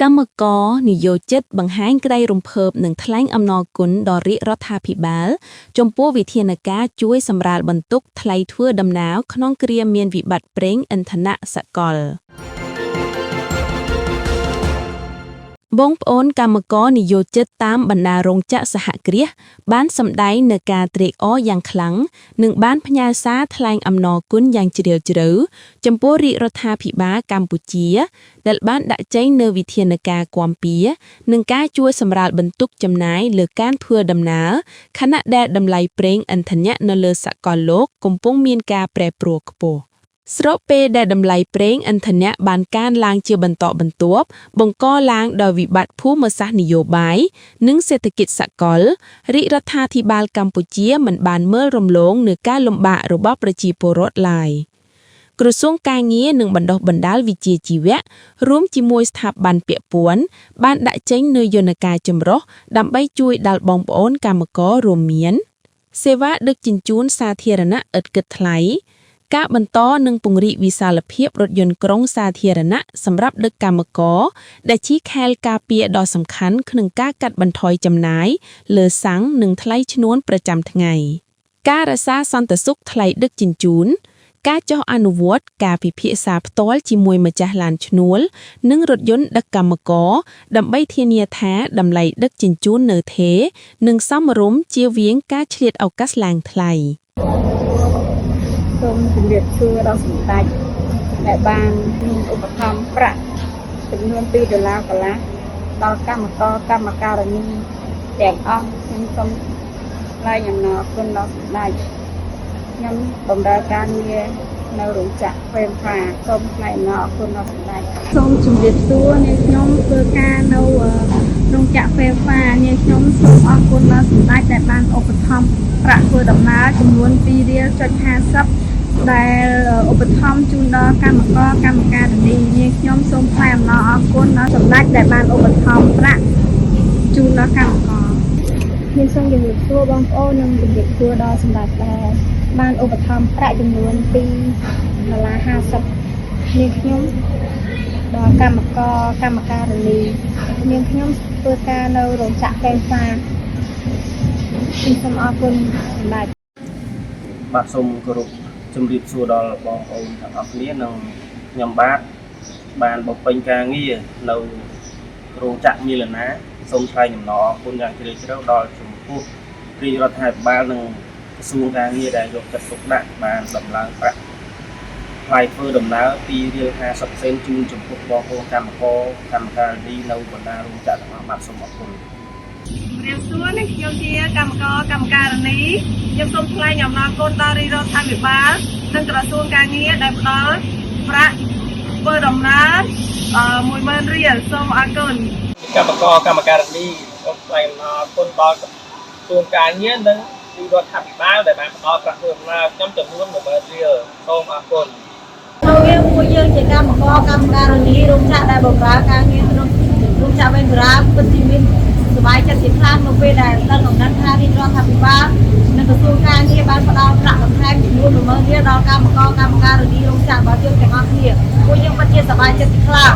កម្មករនិយោជិតបង្ហាញក្តីរំភើបនិងថ្លែងអំណរគុណដល់រាជរដ្ឋាភិបាលចំពោះវិធានការជួយសម្រាលបន្ទុកថ្លៃធ្វើដំណើរក្នុងគ្រាមានវិបត្តិប្រេងឥន្ធនៈសកលបងប្អូនកម្មករនិយោជិតតាមបណ្ដារោងចក្រសហគ្រាសបានសម្ដែងនូវការត្រេកអរយ៉ាងខ្លាំងនិងបានផ្ញើសារថ្លែងអំណរគុណយ៉ាងជ្រាលជ្រៅចំពោះរាជរដ្ឋាភិបាលកម្ពុជាដែលបានដាក់ចេញនូវវិធានការគាំពៀនិងការជួយសម្រាលបន្ទុកចំណាយលើការធ្វើដំណើរខណៈដែលតម្លៃប្រេងឥន្ធនៈនៅលើសកលលោកកំពុងមានការប្រែប្រួលខ្ពស់ស្របពេលដែលតម្លៃប្រេងឥន្ធនៈបានកើនឡើងជាបន្តបន្ទាប់បង្កឡើងដោយវិបត្តិភូមិសាស្ត្រនយោបាយនិងសេដ្ឋកិច្ចសកលរាជរដ្ឋាភិបាលកម្ពុជាមិនបានមើលរំលងនូវការលំបាករបស់ប្រជាពលរដ្ឋឡើយក្រសួងការងារនិងបណ្ដុះបណ្ដាលវិជ្ជាជីវៈរួមជាមួយស្ថាប័នពាក់ព័ន្ធបានដាក់ចេញនូវយន្តការចម្រុះដើម្បីជួយដល់បងប្អូនកម្មកររួមមានសេវាដឹកជញ្ជូនសាធារណៈឥតគិតថ្លៃការបន្តនិងពង្រីកវិសាលភាពរថយន្តក្រុងសាធារណៈសម្រាប់ដឹកកម្មករដែលជាខែលការពារដ៏សំខាន់ក្នុងការកាត់បន្ថយចំណាយលើសាំងនិងថ្លៃឈ្នួលប្រចាំថ្ងៃការរក្សាសន្តិសុខថ្លៃដឹកជញ្ជូនការចុះអនុវត្តការពិភាក្សាផ្ទាល់ជាមួយម្ចាស់ឡានឈ្នួលនិងរថយន្តដឹកកម្មករដើម្បីធានាថាតម្លៃដឹកជញ្ជូននៅថេរនិងសមរម្យជៀសវាងការឆ្លៀតឱកាសឡើងថ្លៃសូមជម្រាបសួរដល់សម្ដេចដែលបានឧបត្ថម្ភប្រាក់ចំនួន$2កន្លះដល់កម្មករកម្មការិនីទាំងអស់ខ្ញុំសូមថ្លែងអំណរគុណដល់សម្ដេចខ្ញុំបម្រើការងារនៅរោងចក្រហ្វេមហ្វាសូមថ្លែងអំណរគុណដល់សម្ដេចសូមជម្រាបសួរនាងខ្ញុំធ្វើការនៅរោងចក្រហ្វេមហ្វានាងខ្ញុំសូមអរគុណដល់សម្ដេចដែលបានឧបត្ថម្ភប្រាក់ធ្វើដំណើរចំនួន$2.50ដែលឧបត្ថម្ភជូនដល់កម្មករកម្មការិនីនាងខ្ញុំសូមថ្លែងអំណរអគុណដល់សម្ដេចដែលបានឧបត្ថម្ភប្រាក់ជូនដល់កម្មករខ្ញុំសូមជម្រាបសួរបងប្អូននិងជម្រាបសួរដល់សម្ដេចដែលបានឧបត្ថម្ភប្រាក់ចំនួន$2.50នាងខ្ញុំដល់កម្មករកម្មការិនីនាងខ្ញុំធ្វើការនៅរោងចក្រហ្វេមហ្វាខ្ញុំសូមអរគុណសម្ដេចបាទសូមគោរពជំរាបសួរដល់បងប្អូនទាំងអស់គ្នានិងខ្ញុំបានបំពេញការងារនៅរោងចក្រមីឡាណាសូមថ្លែងអំណរអគុណយ៉ាងជ្រាលជ្រៅដល់ចំពោះរាជរដ្ឋាភិបាលនិងក្រសួងការងារដែលយកចិត្តទុកដាក់បានដំឡើងប្រាក់ថ្លៃធ្វើដំណើរ$2.50ជូនចំពោះបងប្អូនកម្មករកម្មការិនីនៅបណ្ដារោងចក្រទាំងអស់បាទសូមអរគុណជំរាបសួរនេះខ្ញុំជាកម្មករកម្មការិនីខ្ញុំសូមថ្លែងអំណរគុណដល់រាជរដ្ឋាភិបាលនិងក្រសួងការងារដែលផ្ដល់ប្រាក់ធ្វើដំណើរ$10,000រៀលសូមអរគុណកម្មករកម្មការិនីសូមថ្លែងអំណរគុណដល់ក្រសួងការងារនិងរាជរដ្ឋាភិបាលដែលបានផ្ដល់ប្រាក់ធ្វើដំណើរខ្ញុំចំនួន$10,000រៀលសូមអរគុណហើយពួកយើងជាកម្មករកម្មការិនីរោងចក្រដែលបម្រើការងារក្នុងរោងចក្រវេនរាពិតជាមានសប្បាយចិត្តជាខ្លាំងនៅពេលដែលដឹងថារាជរដ្ឋាភិបាលនិងក្រសួងការងារបានផ្ដល់ប្រាក់បន្ថែមចំនួន$10,000រៀលដល់កម្មករកម្មការិនីរោងចក្ររបស់យើងទាំងអស់គ្នាពួកយើងពិតជាសប្បាយចិត្តជាខ្លាំង